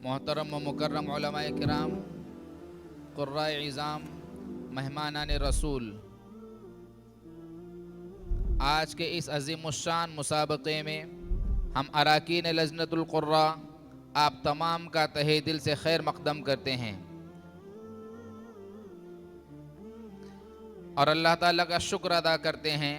मोहतरम व मुकर्रम उलमाए किराम, कुर्राए इज़ाम, मेहमानान रसूल, आज के इस अज़ीमुश्शान मुसाबक़े में हम अराकीन लजनतुल क़ुर्रा आप तमाम का तहे दिल से खैर मक़दम करते हैं और अल्लाह ताला का शुक्र अदा करते हैं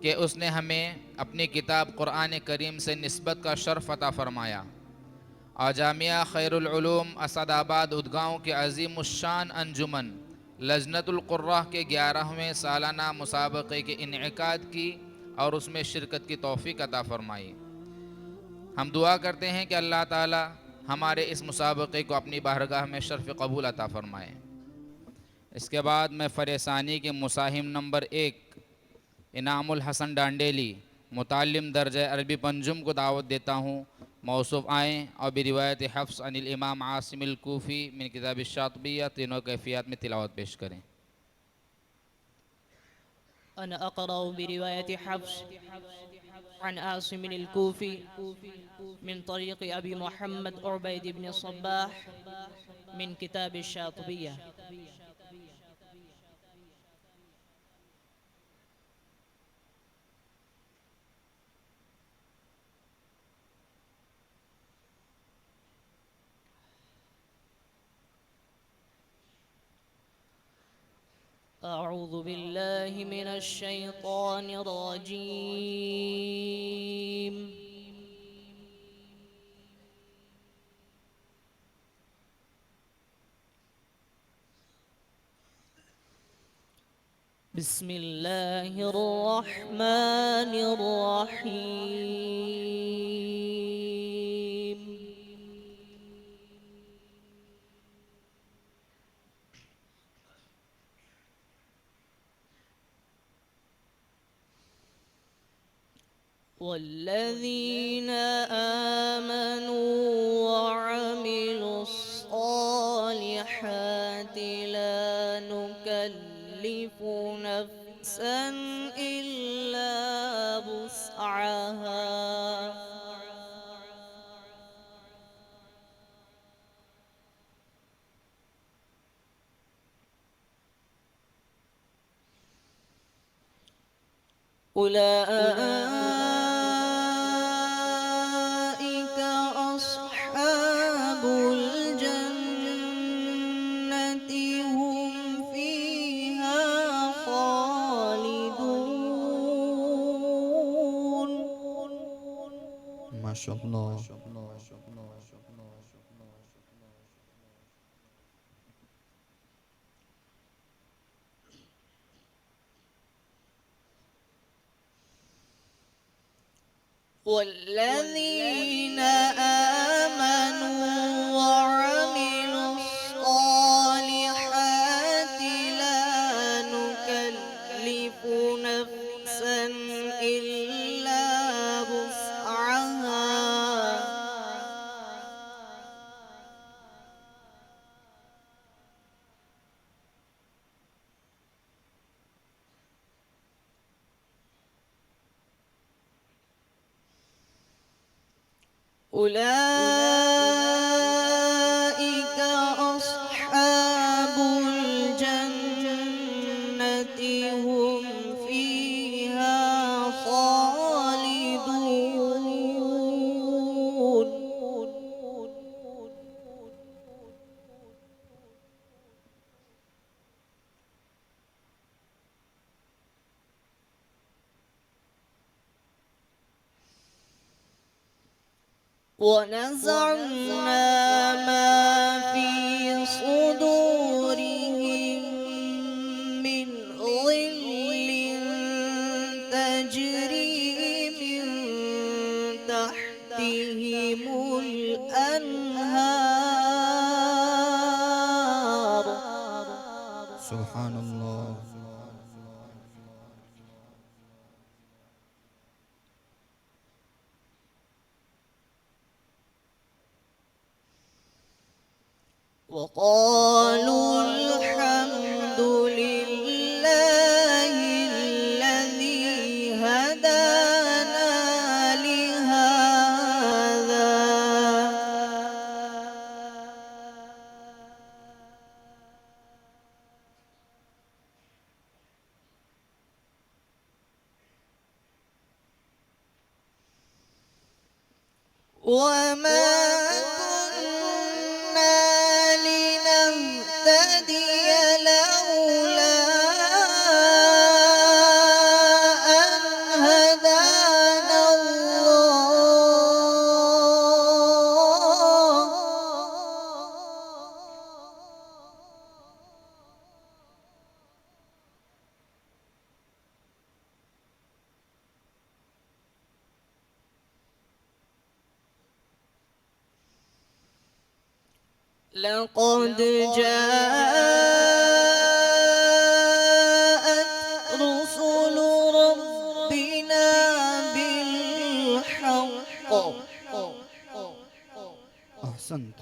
कि उसने हमें अपनी किताब क़ुरआन करीम से निस्बत का शर्फ़ अता फ़रमाया और जामिया खैरुल उलूम असदाबाद उदगांव के अज़ीमुश्शान अंजुमन लजनतुल क़ुर्रा के 11वें सालाना मुसाबक़े के इनेकाद की और उसमें शिरकत की तौफ़ीक अता फ़रमाई। हम दुआ करते हैं कि अल्लाह ताला हमारे इस मुसाबक़े को अपनी बारगाह में शर्फ़ कबूल अता फ़रमाए। इसके बाद मैं फ़रेसानी के मुसाहिम नंबर 1 इनामुल हसन डांडेली मुतालिम दर्ज अरबी पंजुम को दावत देता हूँ। मौसूफ़ आएँ और बिरिवायत हफ्स अनिल इमाम आसिम कूफ़ी मिन किताब शातिबिया तीनों कैफियत में तिलावत पेश करें। أنا أقرأ برواية حفص عن عاصم الكوفي من طريق أبي محمد عبيد بن الصباح من كتاب الشاطبية. أعوذ بالله من الشيطان الرجيم. بسم الله الرحمن الرحيم. والذين آمنوا وعملوا الصالحات لا نكلف نفسا إلا وسعها أولئك أصحاب الجنة هم فيها خالدون. ما شاء الله. والذين آمنوا وعملوا الصالحات لا نكلف نفسا إلا وسعها أولئك أصحاب الجنة هم فيها خالدون. ونزعنا ما في صدورهم من غل تجري من تحتهم الأنهار. سبحان الله. وقالوا الحمد لله الذي هدانا لهذا وما كنا لنهتدي لولا أن هدانا الله. لقد جاءت رسل ربنا بالحق. أحسنت.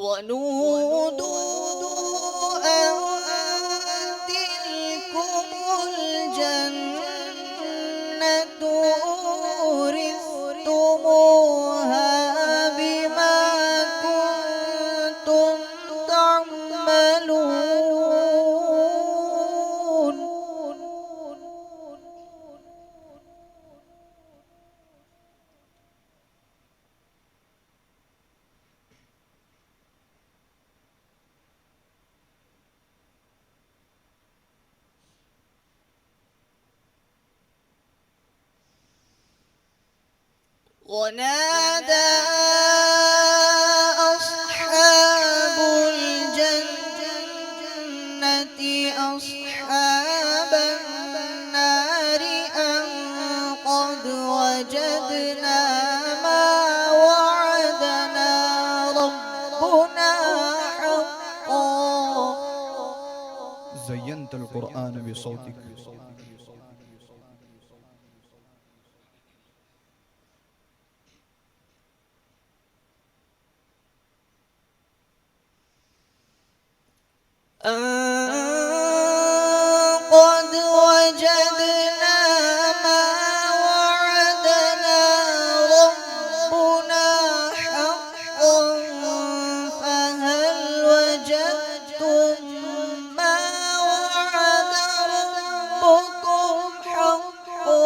ونودوا أن تلكم الجنة أورثتموها بما كنتم تعملون. ونادى أصحاب الجنة أصحاب النار أن قد وجدنا ما وعدنا ربنا حقا. زينت القرآن بصوتك. قد وجدنا ما وعدنا ربنا حقا فهل وجدتم ما وعد ربكم حقا.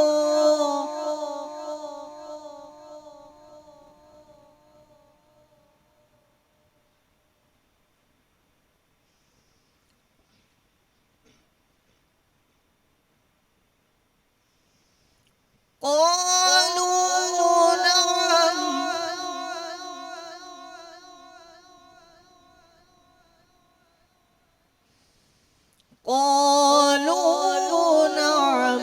قالوا نعم. قالوا نعم.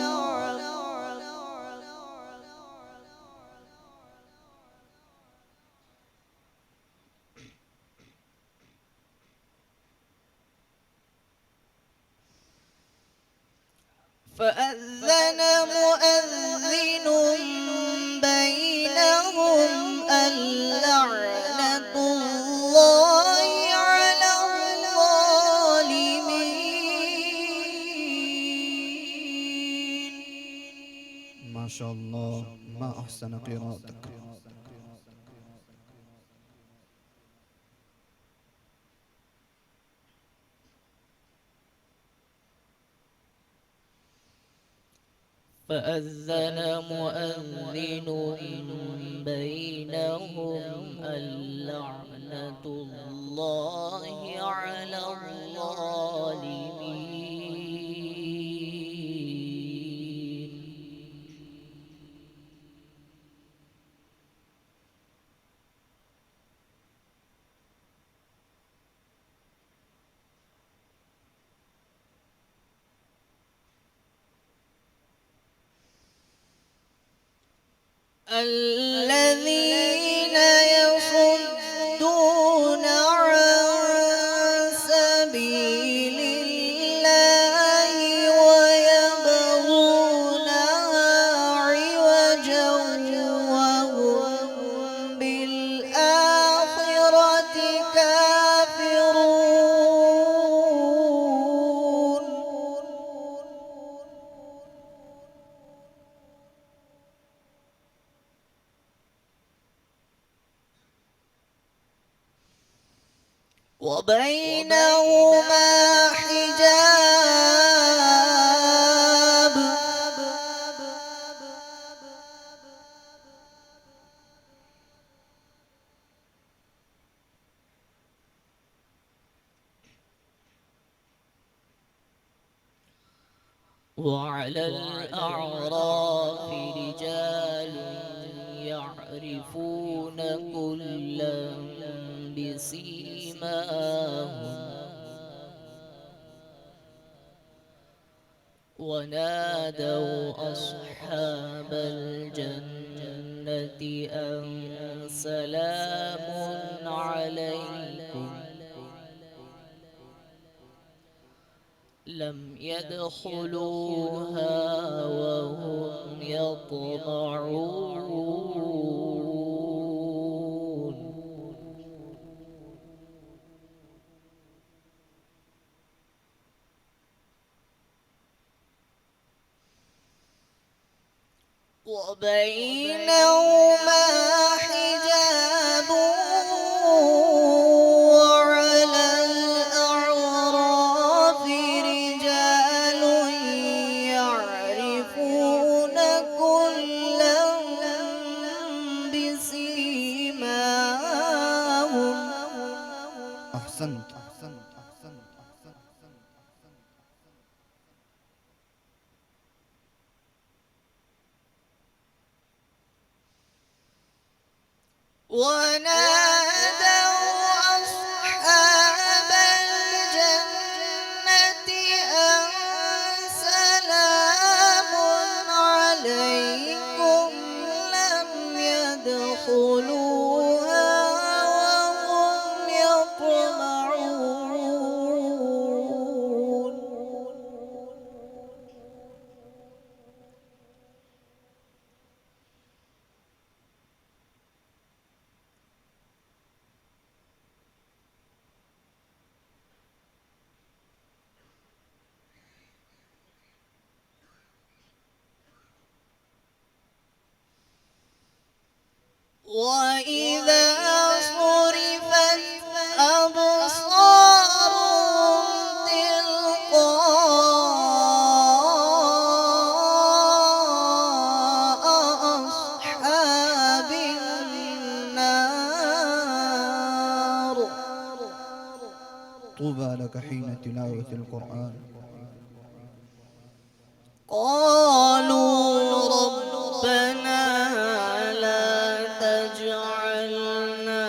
فأذن مؤذن بينهم اللعنة الله على الظالمين. ما شاء الله، ما أحسن قراءتك. فأذن مؤذن بينهم اللعنة الله على الظالمين. الذين يصدون عن سبيل الله ويبغونها عوجا وهم بالآخرة كافرون. وبينهما حجاب وعلى الأعراف رجال يعرفون كلا بسيماهم ونادوا أصحاب الجنة أن سلام عليكم لم يدخلوها وهم يطمعون وبينهما حجاب وعلى الأعراف رجال يعرفون كلا بسيماهم أحسنت. ونادوا أصحاب الجنة أن سلام عليكم لم يدخلوها وهم يطمعون وإذا صرفت أبصارهم تلقاء أصحاب النار طوبى لك حين تلاوة القرآن. قالوا ربنا لا تجعلنا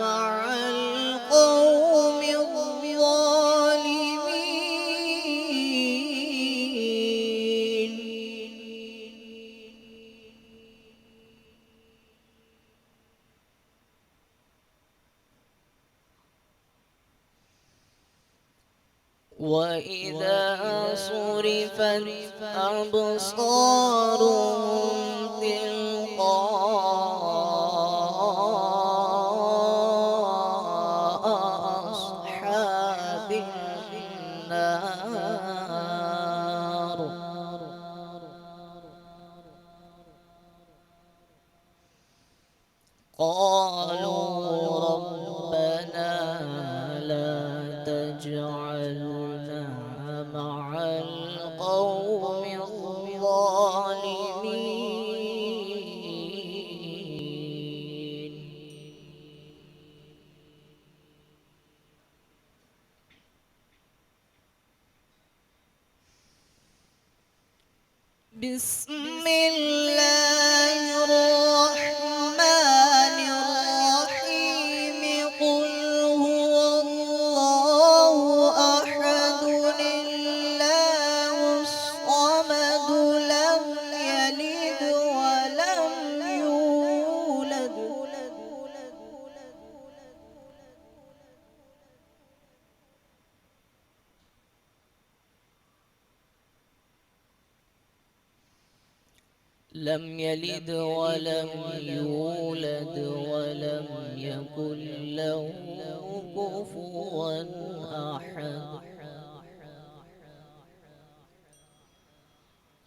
مع القوم الظالمين وإذا صرفت أبصارهم تلقاء أصحاب النار قالوا ربنا لا تجعلنا مع القوم الظالمين بسم الله الرحمن الرحيم قل هو الله أحد الله الصمد لم يلد ولم يولد لم يلد ولم يولد ولم يكن له كفوا أحد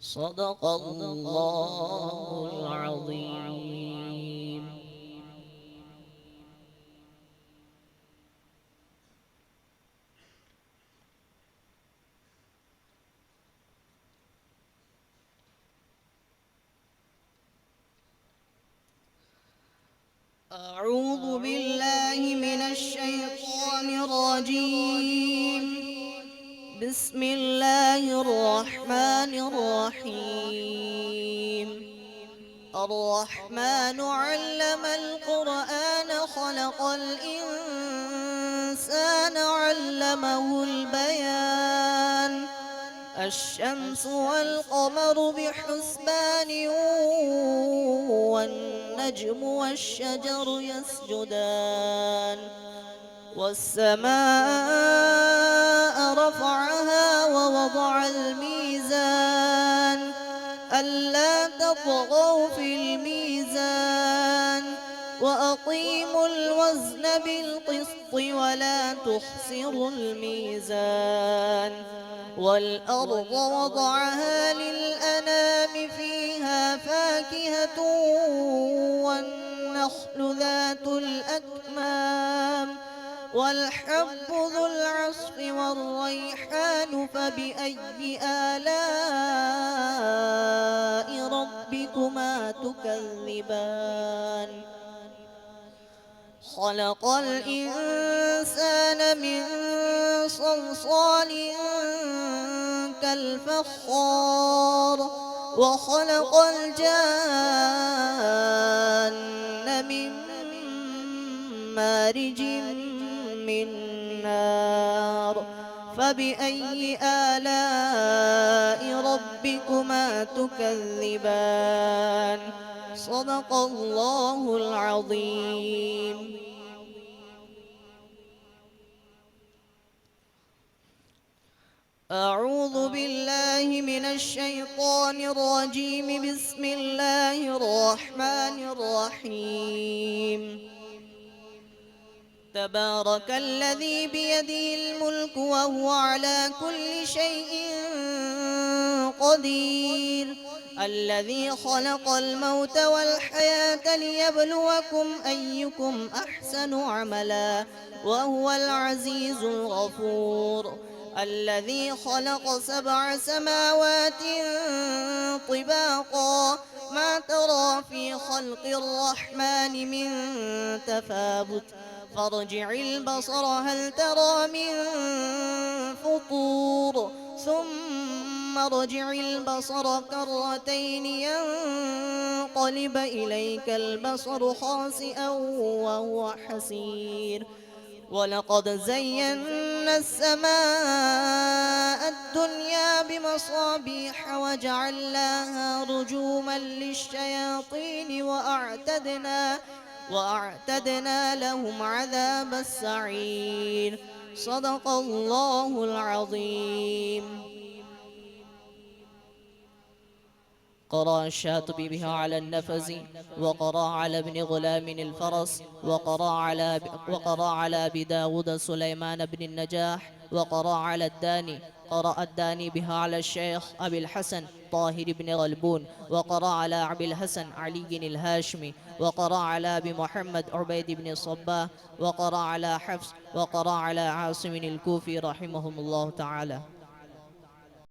صدق الله العظيم أعوذ بالله من الشيطان الرجيم. بسم الله الرحمن الرحيم. الرحمن علم القرآن خلق الإنسان علمه البيان. الشمس والقمر بحسبان والنجم والشجر يسجدان. والسماء رفعها ووضع الميزان ألا تطغوا في الميزان وأقيموا الوزن بالقسط ولا تخسروا الميزان. والأرض وضعها للأنام فيها فاكهة والنخل ذات الأكمام والحب ذو العصف والريحان فبأي آلاء ربكما تكذبان. خلق الإنسان من صلصال كالفخار وخلق الجان من مارج من نار فبأي آلاء ربكما تكذبان. صدق الله العظيم. أعوذ بالله من الشيطان الرجيم. بسم الله الرحمن الرحيم. تبارك الذي بيده الملك وهو على كل شيء قدير. الذي خلق الموت والحياة ليبلوكم أيكم أحسن عملا وهو العزيز الغفور. الذي خلق 7 سماوات طباقا ما ترى في خلق الرحمن من تفاوت فارجع البصر هل ترى من فطور ثم ارجع البصر كرتين ينقلب إليك البصر خاسئا وهو حسير. ولقد زينا السماء الدنيا بمصابيح وجعلناها رجوما للشياطين وأعتدنا لهم عذاب السعير. صدق الله العظيم. قرأ الشاطبي بها على النفز وقرأ على ابن غلام الفرس وقرأ على أبي داود سليمان بن النجاح وقرأ على الداني. قرأ الداني بها على الشيخ أبي الحسن طاهر بن غلبون وقرأ على أبي الحسن علي الهاشمي وقرأ على أبي محمد عبيد بن صباه وقرأ على حفص وقرأ على عاصم الكوفي رحمهم الله تعالى.